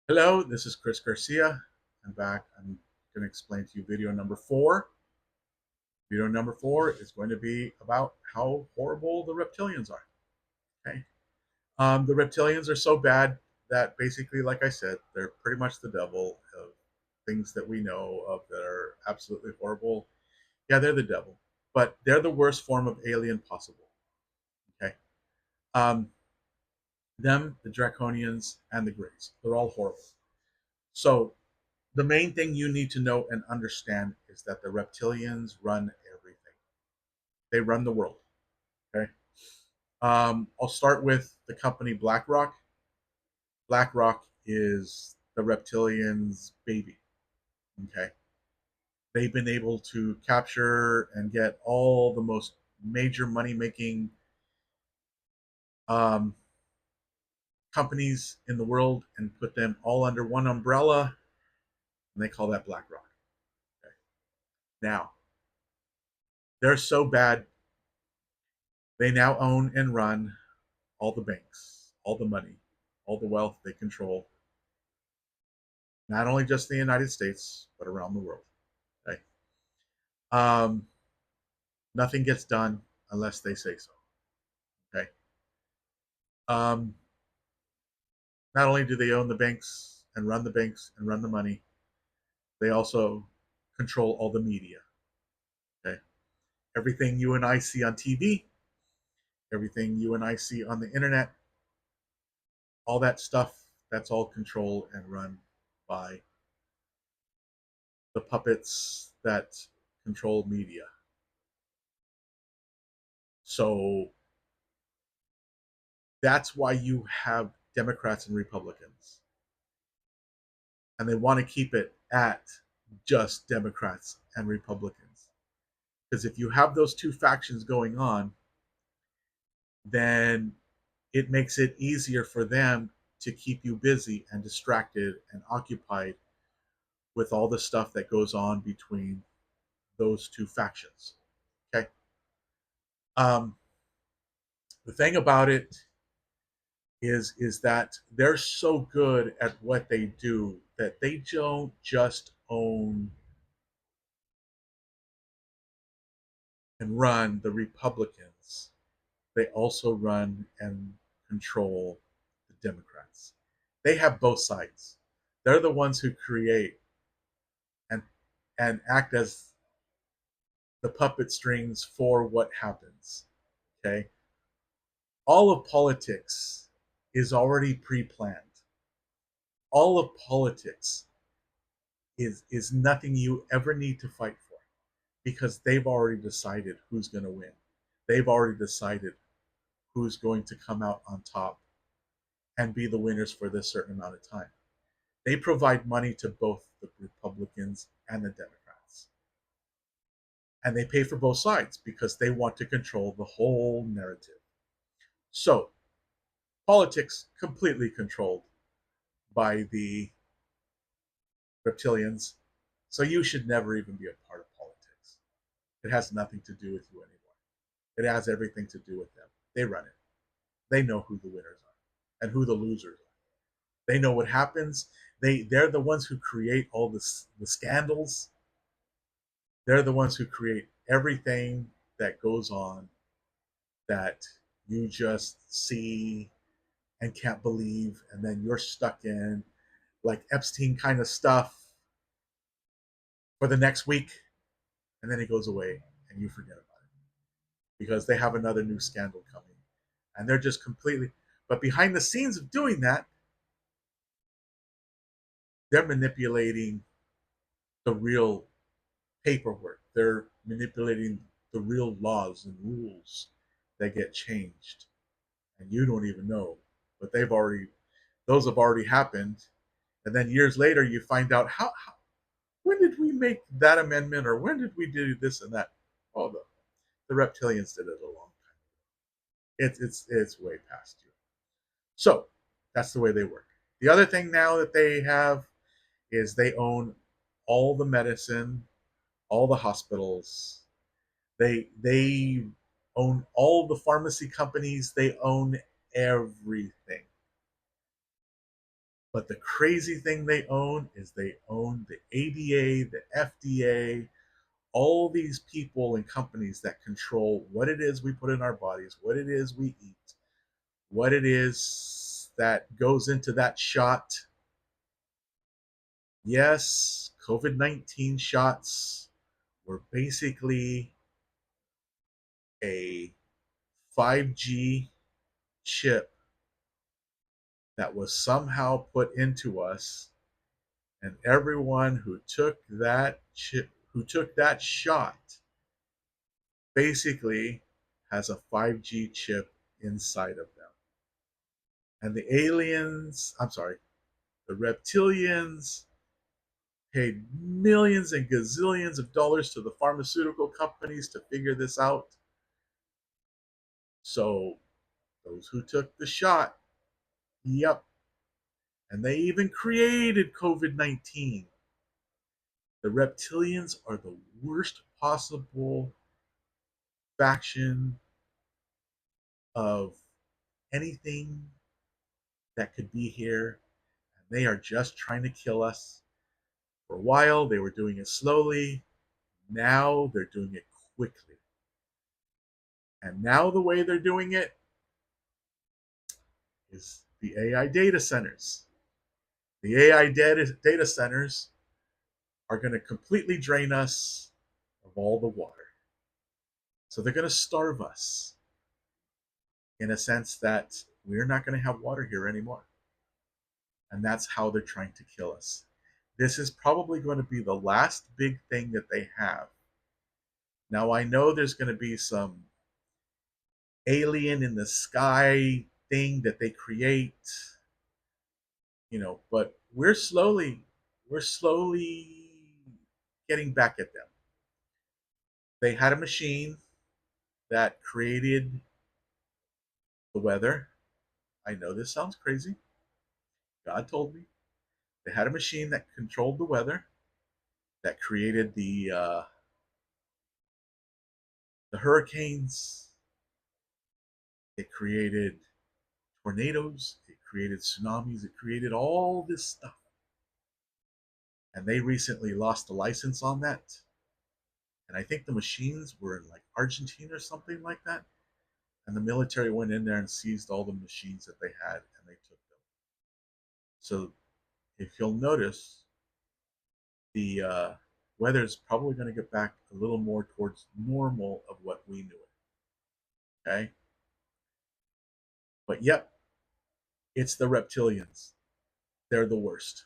Hello, this is Chris Garcia. I'm back. I'm going to explain to you video number 4. Video number 4 is going to be about how horrible the reptilians are. Okay. The reptilians are so bad that basically, like I said, they're pretty much the devil of things that we know of that are absolutely horrible. Yeah, they're the devil, but they're the worst form of alien possible. Okay. Um, them, the draconians, and the greys, they're all horrible. So the main thing you need to know and understand is that the reptilians run everything. They run the world. Okay. I'll start with the company BlackRock. BlackRock is the reptilians' baby. Okay. They've been able to capture and get all the most major money making um, companies in the world and put them all under one umbrella, and they call that BlackRock. Okay. Now, they're so bad, they now own and run all the banks, all the money, all the wealth they control, not only just in the United States, but around the world. Okay? Um, Nothing gets done unless they say so. Okay. Um, Not only do they own the banks and run the banks and run the money, they also control all the media. Okay. Everything you and I see on TV, everything you and I see on the internet, all that stuff, that's all controlled and run by the puppets that control media. So that's why you have Democrats and Republicans. And they want to keep it at just Democrats and Republicans. Because if you have those two factions going on, then it makes it easier for them to keep you busy and distracted and occupied with all the stuff that goes on between those two factions. Okay. Um, the thing about it is that they're so good at what they do that they don't just own and run the Republicans, they also run and control the Democrats. They have both sides. They're the ones who create and act as the puppet strings for what happens. Okay? All of politics is already pre-planned. All of politics is nothing you ever need to fight for because they've already decided who's going to win. They've already decided who's going to come out on top and be the winners for this certain amount of time. They provide money to both the Republicans and the Democrats. And they pay for both sides because they want to control the whole narrative. So, politics completely controlled by the reptilians. So, you should never even be a part of politics. It has nothing to do with you anymore. It has everything to do with them. They run it. They know who the winners are and who the losers are. They know what happens. They're the ones who create all the scandals. They're the ones who create everything that goes on that you just see and can't believe, and then you're stuck in like Epstein kind of stuff for the next week, and then it goes away and you forget about it because they have another new scandal coming, and they're just completely. But behind the scenes of doing that, they're manipulating the real paperwork. They're manipulating the real laws and rules that get changed, and you don't even know. But those have already happened, and then years later you find out how when did we make that amendment or when did we do this and that? Oh, the reptilians did it a long time. It's way past you. So that's the way they work. The other thing now that they have is they own all the medicine, all the hospitals. They own all the pharmacy companies. They own everything. But the crazy thing they own is they own the ADA, the FDA, all these people and companies that control what it is we put in our bodies, what it is we eat, what it is that goes into that shot. Yes, COVID 19 shots were basically a 5G chip that was somehow put into us, and everyone who took that shot basically has a 5G chip inside of them. And the reptilians paid millions and gazillions of dollars to the pharmaceutical companies to figure this out. So those who took the shot, yep. And they even created COVID 19. The reptilians are the worst possible faction of anything that could be here. And they are just trying to kill us. For a while, they were doing it slowly. Now they're doing it quickly. And now the way they're doing it is the AI data centers. The AI data centers are going to completely drain us of all the water. So they're going to starve us in a sense that we're not going to have water here anymore. And that's how they're trying to kill us. This is probably going to be the last big thing that they have. Now, I know there's going to be some alien in the sky thing that they create, but we're slowly getting back at them. They had a machine that created the weather. I know this sounds crazy. God told me. They had a machine that controlled the weather, that created the hurricanes. It created tornadoes. It created tsunamis. It created all this stuff. And they recently lost the license on that. And I think the machines were in like Argentina or something like that. And the military went in there and seized all the machines that they had, and they took them. So if you'll notice, the weather is probably going to get back a little more towards normal of what we knew it. Okay, but yep, it's the reptilians. They're the worst.